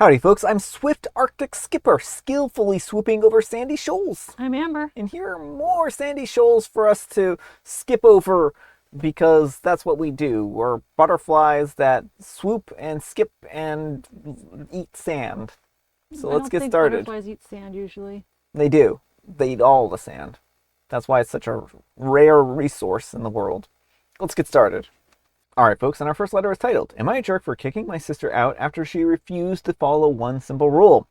Howdy folks, I'm Swift Arctic Skipper, skillfully swooping over sandy shoals. I'm Amber. And here are more sandy shoals for us to skip over because that's what we do. We're butterflies that swoop and skip and eat sand. So let's get started. Butterflies eat sand usually. They do. They eat all the sand. That's why it's such a rare resource in the world. Let's get started. Alright folks, and our first letter is titled, Am I a Jerk for Kicking My Sister Out After She Refused to Follow One Simple Rule?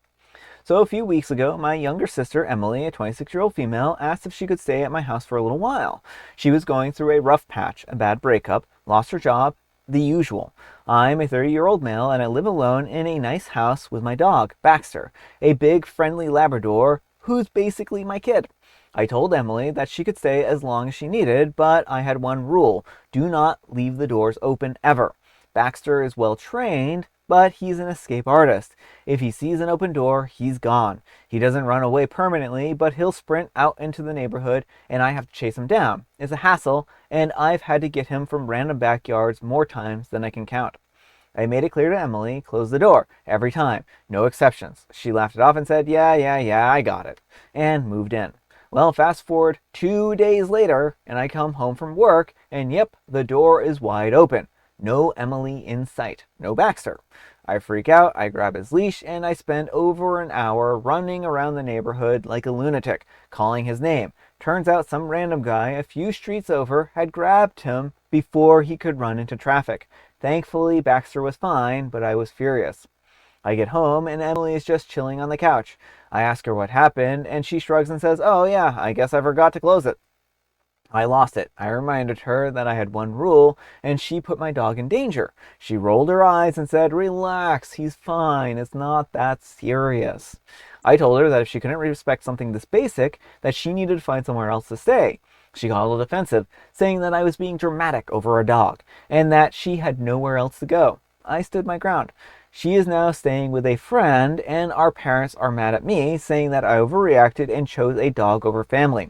So a few weeks ago, my younger sister, Emily, a 26-year-old female, asked if she could stay at my house for a little while. She was going through a rough patch, a bad breakup, lost her job, the usual. I'm a 30-year-old male and I live alone in a nice house with my dog, Baxter, a big friendly Labrador who's basically my kid. I told Emily that she could stay as long as she needed, but I had one rule. Do not leave the doors open ever. Baxter is well trained, but he's an escape artist. If he sees an open door, he's gone. He doesn't run away permanently, but he'll sprint out into the neighborhood and I have to chase him down. It's a hassle, and I've had to get him from random backyards more times than I can count. I made it clear to Emily, close the door, every time, no exceptions. She laughed it off and said, yeah, I got it, and moved in. Well, fast forward 2 days later, and I come home from work, and yep, the door is wide open. No Emily in sight. No Baxter. I freak out, I grab his leash, and I spend over an hour running around the neighborhood like a lunatic, calling his name. Turns out some random guy a few streets over had grabbed him before he could run into traffic. Thankfully, Baxter was fine, but I was furious. I get home and Emily is just chilling on the couch. I ask her what happened and she shrugs and says, oh yeah, I guess I forgot to close it. I lost it. I reminded her that I had one rule and she put my dog in danger. She rolled her eyes and said, relax, he's fine. It's not that serious. I told her that if she couldn't respect something this basic, that she needed to find somewhere else to stay. She got a little defensive, saying that I was being dramatic over a dog and that she had nowhere else to go. I stood my ground. She is now staying with a friend, and our parents are mad at me, saying that I overreacted and chose a dog over family.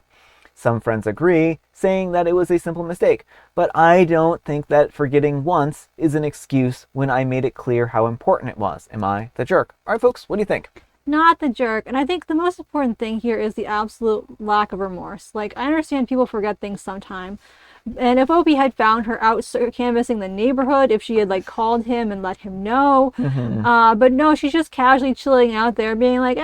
Some friends agree, saying that it was a simple mistake, but I don't think that forgetting once is an excuse when I made it clear how important it was. Am I the jerk? All right, folks, what do you think? Not the jerk. And I think the most important thing here is the absolute lack of remorse. Like, I understand people forget things sometime. And if Opie had found her out canvassing the neighborhood, if she had called him and let him know, but no, she's just casually chilling out there being like,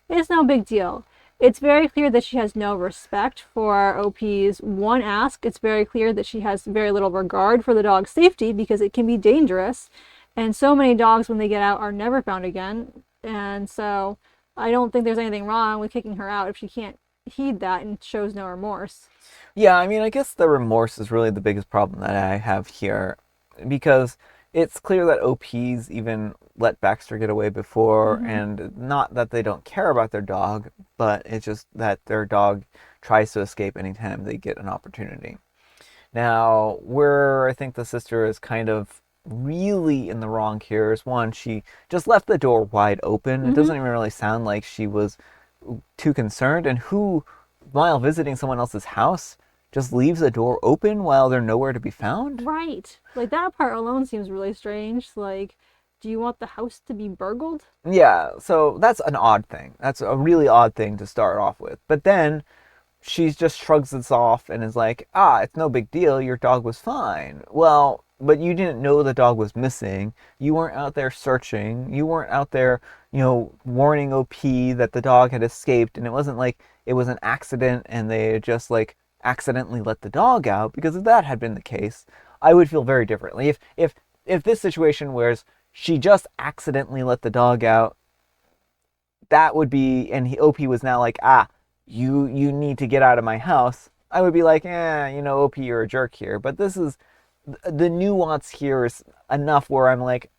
it's no big deal. It's very clear that she has no respect for Opie's one ask. It's very clear that she has very little regard for the dog's safety because it can be dangerous. And so many dogs, when they get out, are never found again. And so I don't think there's anything wrong with kicking her out if she can't heed that and shows no remorse. Yeah, I mean, I guess the remorse is really the biggest problem that I have here, because it's clear that OPs even let Baxter get away before, and not that they don't care about their dog, but it's just that their dog tries to escape anytime they get an opportunity. Now, where I think the sister is kind of really in the wrong here is, one, she just left the door wide open. It doesn't even really sound like she was too concerned, and who, while visiting someone else's house, just leaves the door open while they're nowhere to be found? Right. That part alone seems really strange. Do you want the house to be burgled? Yeah, so that's an odd thing. That's a really odd thing to start off with. But then she just shrugs this off and is like, it's no big deal. Your dog was fine. Well, but you didn't know the dog was missing. You weren't out there searching. You weren't out there, warning OP that the dog had escaped. And it wasn't like it was an accident and they just accidentally let the dog out, because if that had been the case, I would feel very differently. If this situation where she just accidentally let the dog out, that would be, and OP was now like, you need to get out of my house, I would be like, OP, you're a jerk here. But this is, the nuance here is enough where I'm like,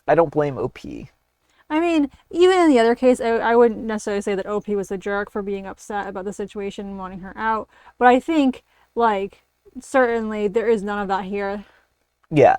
I don't blame OP. I mean, even in the other case, I wouldn't necessarily say that OP was a jerk for being upset about the situation and wanting her out. But I think, certainly there is none of that here. Yeah.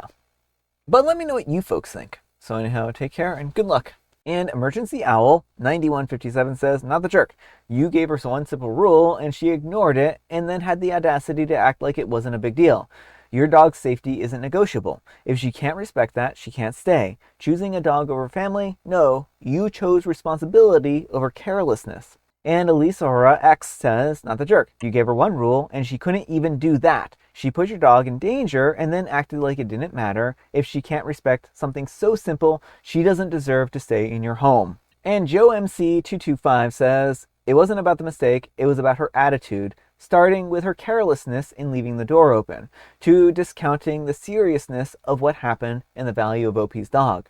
But let me know what you folks think. So anyhow, take care and good luck. And Emergency Owl 9157 says, not the jerk. You gave her one simple rule and she ignored it and then had the audacity to act like it wasn't a big deal. Your dog's safety isn't negotiable. If she can't respect that, she can't stay. Choosing a dog over family? No, you chose responsibility over carelessness. And Elisora X says, not the jerk, you gave her one rule and she couldn't even do that. She put your dog in danger and then acted like it didn't matter. If she can't respect something so simple, she doesn't deserve to stay in your home. And Joe MC225 says, it wasn't about the mistake, it was about her attitude, starting with her carelessness in leaving the door open, to discounting the seriousness of what happened and the value of OP's dog.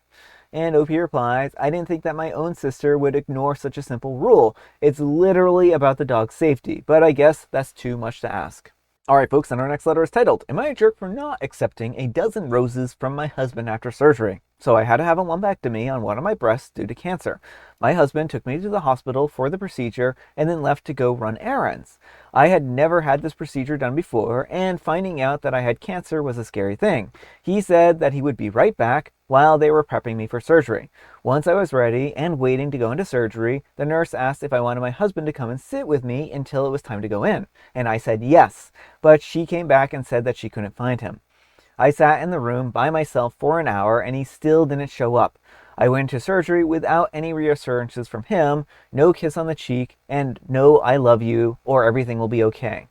And OP replies, I didn't think that my own sister would ignore such a simple rule. It's literally about the dog's safety, but I guess that's too much to ask. Alright folks, and our next letter is titled, Am I a jerk for not accepting a dozen roses from my husband after surgery? So I had to have a lumpectomy on one of my breasts due to cancer. My husband took me to the hospital for the procedure and then left to go run errands. I had never had this procedure done before, and finding out that I had cancer was a scary thing. He said that he would be right back while they were prepping me for surgery. Once I was ready and waiting to go into surgery, the nurse asked if I wanted my husband to come and sit with me until it was time to go in. And I said yes, but she came back and said that she couldn't find him. I sat in the room by myself for an hour and he still didn't show up. I went to surgery without any reassurances from him, no kiss on the cheek, and no I love you or everything will be okay.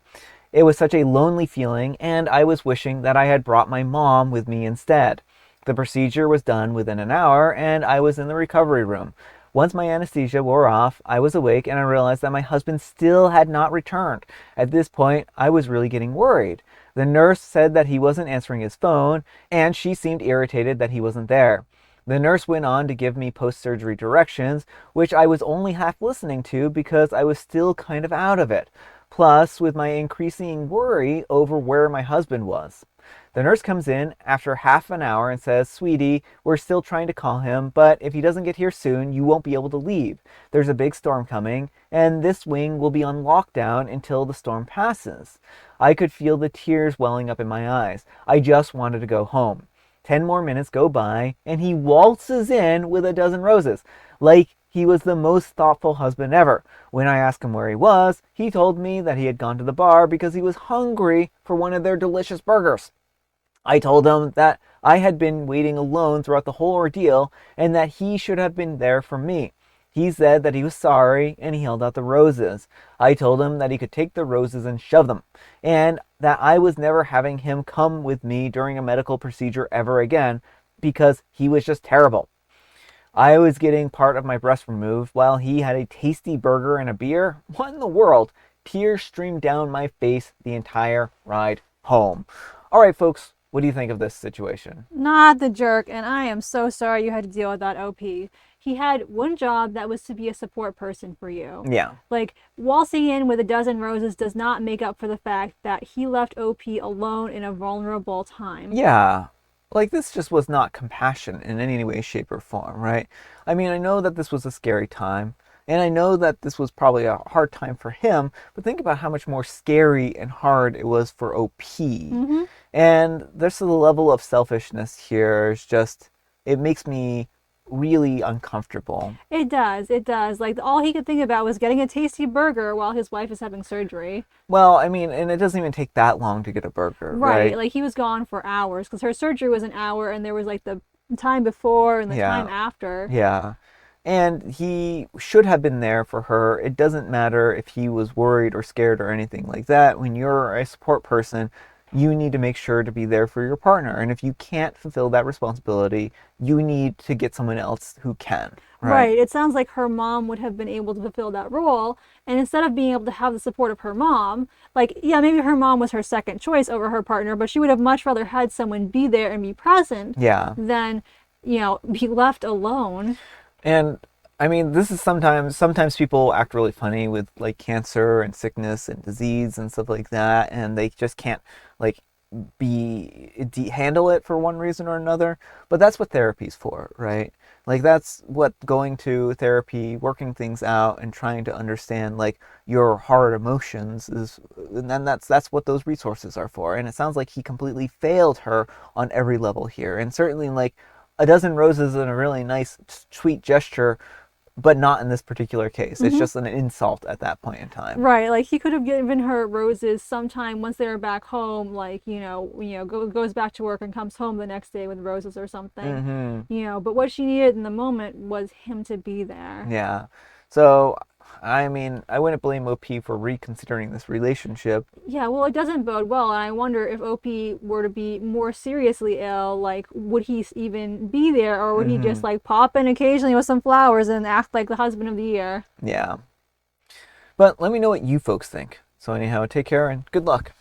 It was such a lonely feeling, and I was wishing that I had brought my mom with me instead. The procedure was done within an hour and I was in the recovery room. Once my anesthesia wore off, I was awake and I realized that my husband still had not returned. At this point, I was really getting worried. The nurse said that he wasn't answering his phone, and she seemed irritated that he wasn't there. The nurse went on to give me post-surgery directions, which I was only half listening to because I was still kind of out of it. Plus, with my increasing worry over where my husband was. The nurse comes in after half an hour and says, Sweetie, we're still trying to call him, but if he doesn't get here soon, you won't be able to leave. There's a big storm coming, and this wing will be on lockdown until the storm passes. I could feel the tears welling up in my eyes. I just wanted to go home. 10 more minutes go by, and he waltzes in with a dozen roses, like he was the most thoughtful husband ever. When I asked him where he was, he told me that he had gone to the bar because he was hungry for one of their delicious burgers. I told him that I had been waiting alone throughout the whole ordeal and that he should have been there for me. He said that he was sorry and he held out the roses. I told him that he could take the roses and shove them, and that I was never having him come with me during a medical procedure ever again because he was just terrible. I was getting part of my breast removed while he had a tasty burger and a beer. What in the world? Tears streamed down my face the entire ride home. All right, folks. What do you think of this situation? Not the jerk, and I am so sorry you had to deal with that, OP. He had one job that was to be a support person for you. Yeah. Like, waltzing in with a dozen roses does not make up for the fact that he left OP alone in a vulnerable time. Yeah. Like, this just was not compassion in any way, shape, or form, right? I mean, I know that this was a scary time, and I know that this was probably a hard time for him, but think about how much more scary and hard it was for OP. Mm-hmm. And there's the level of selfishness here is just, it makes me really uncomfortable. It does. Like, all he could think about was getting a tasty burger while his wife is having surgery. Well, I mean, and it doesn't even take that long to get a burger, right? Like, he was gone for hours because her surgery was an hour and there was like the time before and the time after. Yeah. And he should have been there for her. It doesn't matter if he was worried or scared or anything like that. When you're a support person, you need to make sure to be there for your partner. And if you can't fulfill that responsibility, you need to get someone else who can. Right. It sounds like her mom would have been able to fulfill that role. And instead of being able to have the support of her mom, like, yeah, maybe her mom was her second choice over her partner, but she would have much rather had someone be there and be present than, be left alone. And I mean, this is sometimes people act really funny with like cancer and sickness and disease and stuff like that, and they just can't like handle it for one reason or another. But that's what therapy's for, right? Like, that's what going to therapy, working things out, and trying to understand like your hard emotions is, and then that's what those resources are for. And it sounds like he completely failed her on every level here, and certainly like a dozen roses and a really nice, sweet gesture but not in this particular case. It's just an insult at that point in time. Right, like he could have given her roses sometime once they were back home, like, goes back to work and comes home the next day with roses or something. But what she needed in the moment was him to be there. Yeah. So, I mean, I wouldn't blame OP for reconsidering this relationship. Yeah, well, it doesn't bode well, and I wonder if OP were to be more seriously ill, like, would he even be there, or would he just, like, pop in occasionally with some flowers and act like the husband of the year? Yeah. But let me know what you folks think. So anyhow, take care and good luck.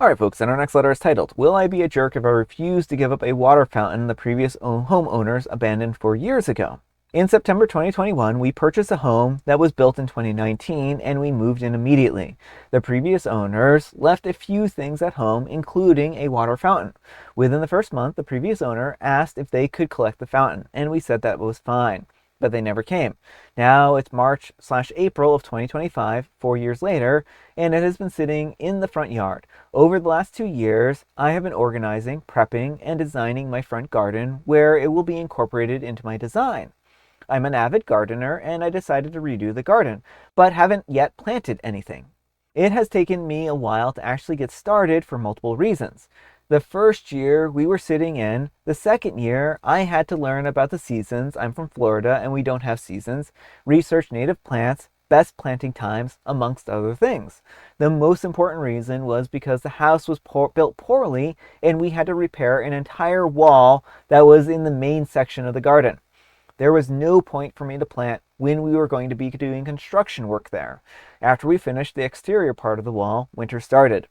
Alright folks, and our next letter is titled, Will I be a jerk if I refuse to give up a water fountain the previous homeowners abandoned 4 years ago? In September 2021, we purchased a home that was built in 2019 and we moved in immediately. The previous owners left a few things at home, including a water fountain. Within the first month, the previous owner asked if they could collect the fountain, and we said that was fine, but they never came. Now it's March/April of 2025, 4 years later, and it has been sitting in the front yard. Over the last 2 years, I have been organizing, prepping, and designing my front garden where it will be incorporated into my design. I'm an avid gardener and I decided to redo the garden, but haven't yet planted anything. It has taken me a while to actually get started for multiple reasons. The first year we were sitting in, the second year I had to learn about the seasons. I'm from Florida and we don't have seasons, research native plants, best planting times, amongst other things. The most important reason was because the house was built poorly and we had to repair an entire wall that was in the main section of the garden. There was no point for me to plant when we were going to be doing construction work there. After we finished the exterior part of the wall, winter started.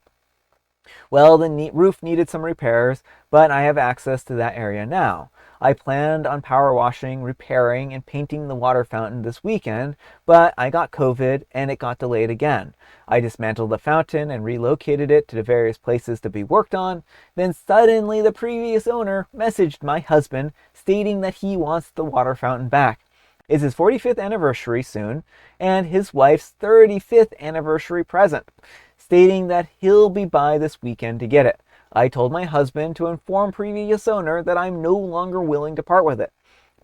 Well, the roof needed some repairs, but I have access to that area now. I planned on power washing, repairing, and painting the water fountain this weekend, but I got COVID and it got delayed again. I dismantled the fountain and relocated it to the various places to be worked on. Then suddenly the previous owner messaged my husband stating that he wants the water fountain back. It's his 45th anniversary soon and his wife's 35th anniversary present, stating that he'll be by this weekend to get it. I told my husband to inform previous owner that I'm no longer willing to part with it.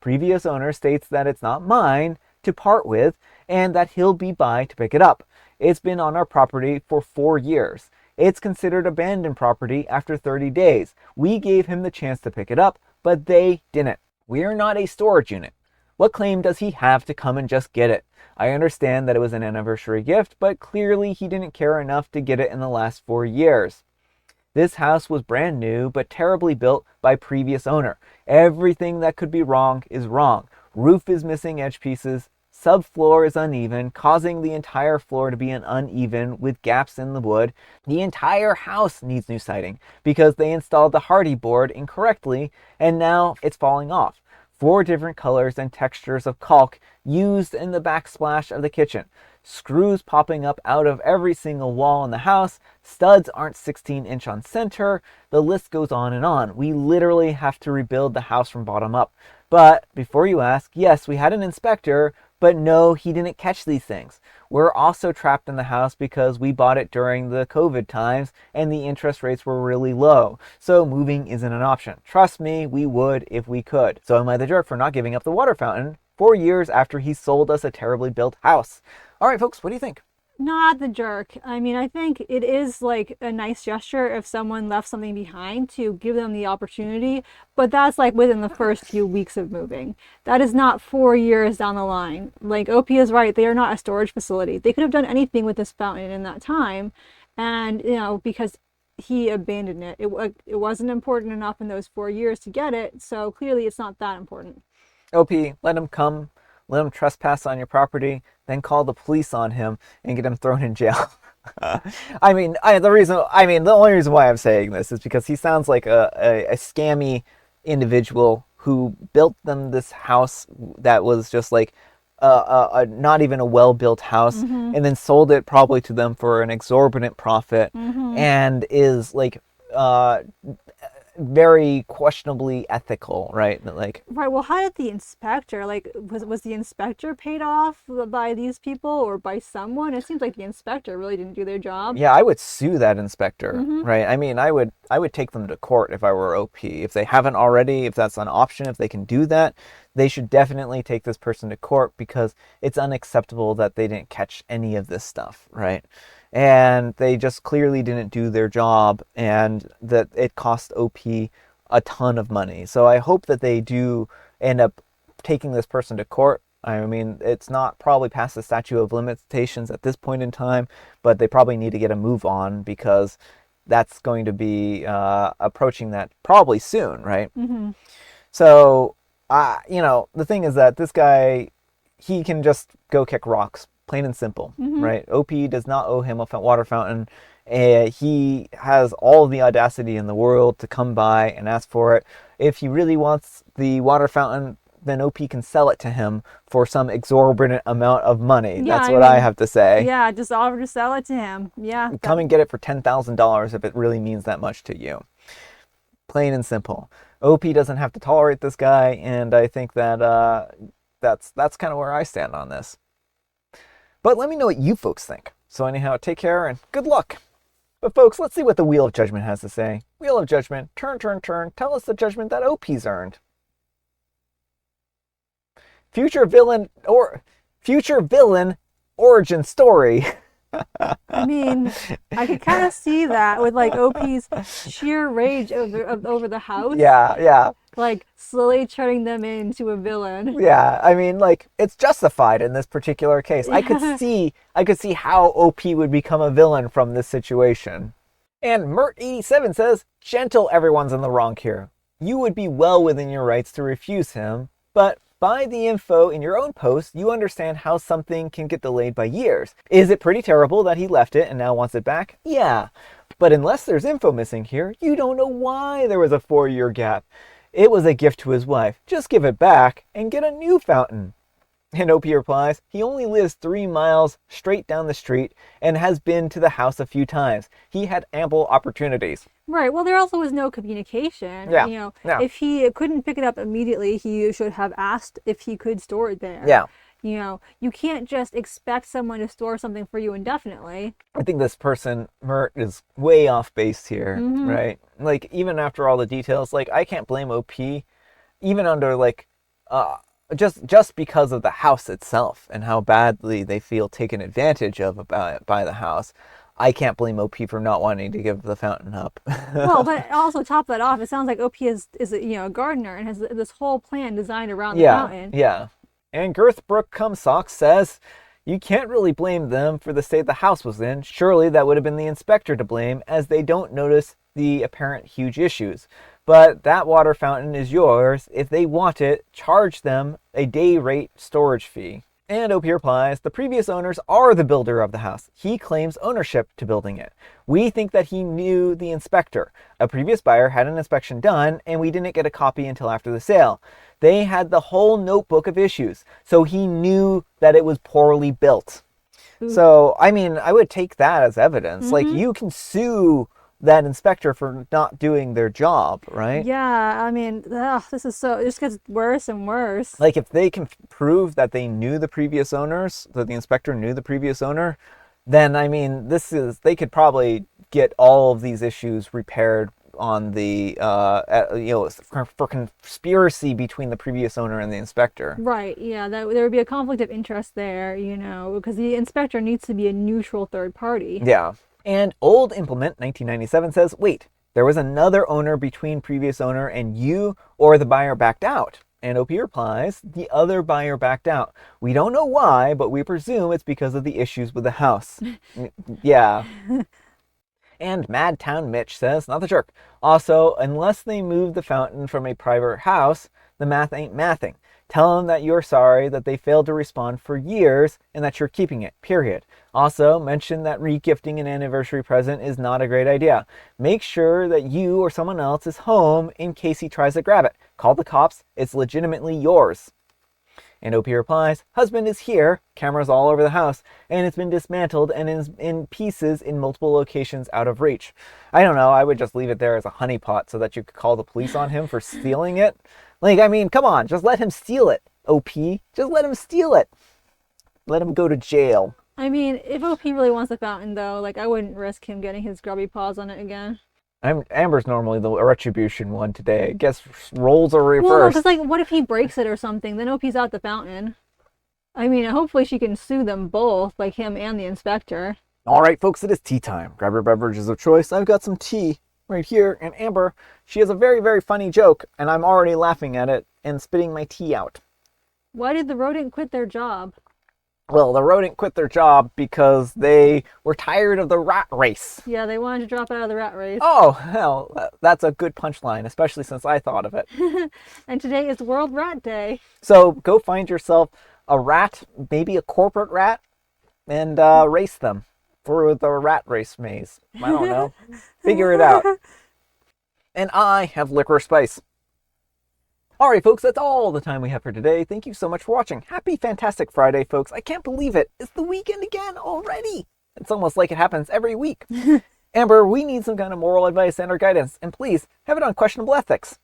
Previous owner states that it's not mine to part with and that he'll be by to pick it up. It's been on our property for 4 years. It's considered abandoned property after 30 days. We gave him the chance to pick it up, but they didn't. We're not a storage unit. What claim does he have to come and just get it? I understand that it was an anniversary gift, but clearly he didn't care enough to get it in the last 4 years. This house was brand new, but terribly built by previous owner. Everything that could be wrong is wrong. Roof is missing edge pieces. Subfloor is uneven, causing the entire floor to be uneven with gaps in the wood. The entire house needs new siding because they installed the hardy board incorrectly and now it's falling off. 4 different colors and textures of caulk used in the backsplash of the kitchen. Screws popping up out of every single wall in the house. Studs aren't 16-inch on center. The list goes on and on. We literally have to rebuild the house from bottom up. But before you ask, yes, we had an inspector, but no, he didn't catch these things. We're also trapped in the house because we bought it during the COVID times and the interest rates were really low. So moving isn't an option. Trust me, we would if we could. So am I the jerk for not giving up the water fountain 4 years after he sold us a terribly built house? All right, folks, what do you think? Not the jerk. I mean, I think it is like a nice gesture if someone left something behind to give them the opportunity, but that's like within the first few weeks of moving. That is not 4 years down the line. Like OP is right, they are not a storage facility. They could have done anything with this fountain in that time, and because he abandoned it, it wasn't important enough in those 4 years to get it, so clearly it's not that important. OP, let him come. Let him trespass on your property, then call the police on him and get him thrown in jail. The only reason why I'm saying this is because he sounds like a scammy individual who built them this house that was just like not even a well-built house, and then sold it probably to them for an exorbitant profit, and is like very questionably ethical, right? Like, Right. Well, how did the inspector, like, was the inspector paid off by these people or by someone? It seems like the inspector really didn't do their job. yeah, I would sue that inspector, Mm-hmm. right? I mean, I would take them to court if I were OP. If they haven't already, if that's an option, if they can do that, they should definitely take this person to court because it's unacceptable that they didn't catch any of this stuff, right? And they just clearly didn't do their job and that it cost OP a ton of money. So I hope that they do end up taking this person to court. I mean, it's not probably past the statute of limitations at this point in time, but they probably need to get a move on because that's going to be approaching that probably soon, right? Mm-hmm. So, the thing is that this guy, he can just go kick rocks, plain and simple, Mm-hmm. right? OP does not owe him a water fountain. He has all the audacity in the world to come by and ask for it. If he really wants the water fountain, then OP can sell it to him for some exorbitant amount of money. Yeah, That's I what mean, I have to say. Yeah, just offer to sell it to him. Yeah. Come and get it for $10,000 if it really means that much to you. Plain and simple. OP doesn't have to tolerate this guy, and I think that that's kind of where I stand on this. But let me know what you folks think. So anyhow, take care and good luck. But folks, let's see what the Wheel of Judgment has to say. Wheel of Judgment, turn, turn, turn. Tell us the judgment that OP's earned. Future villain origin story. I mean, I could kind of see that with like OP's sheer rage over the house. Yeah. Like slowly turning them into a villain. Yeah, I mean, like, it's justified in this particular case. I could see how OP would become a villain from this situation. And Mert87 says, gentle, everyone's in the wrong here. You would be well within your rights to refuse him, but by the info in your own post, you understand how something can get delayed by years. Is it pretty terrible that he left it and now wants it back? Yeah, but unless there's info missing here, you don't know why there was a 4-year gap. It was a gift to his wife. Just give it back and get a new fountain. And OP replies, he only lives 3 miles straight down the street and has been to the house a few times. He had ample opportunities. Right. Well, there also was no communication. Yeah. Yeah. If he couldn't pick it up immediately, he should have asked if he could store it there. Yeah. You can't just expect someone to store something for you indefinitely. I think this person, Mert, is way off base here, right? Like, even after all the details, like, I can't blame OP, even under, like, just because of the house itself and how badly they feel taken advantage of by the house. I can't blame OP for not wanting to give the fountain up. Well, but also top that off, it sounds like OP is a gardener and has this whole plan designed around the fountain. Yeah. And Girthbrook Cumsock says, you can't really blame them for the state the house was in. Surely that would have been the inspector to blame, as they don't notice the apparent huge issues. But that water fountain is yours. If they want it, charge them a day rate storage fee. And OP replies, the previous owners are the builder of the house. He claims ownership to building it. We think that he knew the inspector. A previous buyer had an inspection done, and we didn't get a copy until after the sale. They had the whole notebook of issues, so he knew that it was poorly built. Ooh. So, I mean, I would take that as evidence. Like, you can sue that inspector for not doing their job, right? Yeah, I mean, this is it just gets worse and worse. Like, if they can prove that they knew the previous owners, that the inspector knew the previous owner, then, I mean, they could probably get all of these issues repaired on the, for conspiracy between the previous owner and the inspector. Right, yeah, there would be a conflict of interest there, because the inspector needs to be a neutral third party. Yeah. And Old Implement 1997 says, wait, there was another owner between previous owner and you, or the buyer backed out. And OP replies, the other buyer backed out. We don't know why, but we presume it's because of the issues with the house. Yeah. And Madtown Mitch says, not the jerk. Also, unless they move the fountain from a private house, the math ain't mathing. Tell them that you're sorry that they failed to respond for years and that you're keeping it, period. Also, mention that regifting an anniversary present is not a great idea. Make sure that you or someone else is home in case he tries to grab it. Call the cops. It's legitimately yours. And OP replies, husband is here, cameras all over the house, and it's been dismantled and is in pieces in multiple locations out of reach. I don't know, I would just leave it there as a honeypot so that you could call the police on him for stealing it. Like, I mean, come on, just let him steal it, OP. Just let him steal it. Let him go to jail. I mean, if OP really wants the fountain, though, like, I wouldn't risk him getting his grubby paws on it again. Amber's normally the retribution one today. I guess roles are reversed. Well, because, like, what if he breaks it or something? Then OP's out the fountain. I mean, hopefully she can sue them both, like him and the inspector. All right, folks, it is tea time. Grab your beverages of choice. I've got some tea right here. And Amber, she has a very, very funny joke, and I'm already laughing at it and spitting my tea out. Why did the rodent quit their job? Well, the rodent quit their job because they were tired of the rat race. Yeah, they wanted to drop out of the rat race. Oh, hell, that's a good punchline, especially since I thought of it. And today is World Rat Day. So go find yourself a rat, maybe a corporate rat, and race them through the rat race maze. I don't know. Figure it out. And I have licorice spice. All right, folks, that's all the time we have for today. Thank you so much for watching. Happy Fantastic Friday, folks. I can't believe it. It's the weekend again already. It's almost like it happens every week. Amber, we need some kind of moral advice and or guidance. And please, have it on questionable ethics.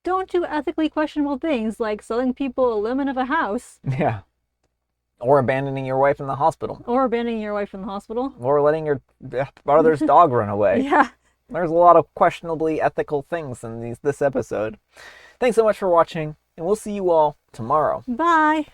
Don't do ethically questionable things like selling people a lemon of a house. Yeah. Or abandoning your wife in the hospital. Or abandoning your wife in the hospital. Or letting your brother's dog run away. Yeah. There's a lot of questionably ethical things in this episode. Thanks so much for watching, and we'll see you all tomorrow. Bye.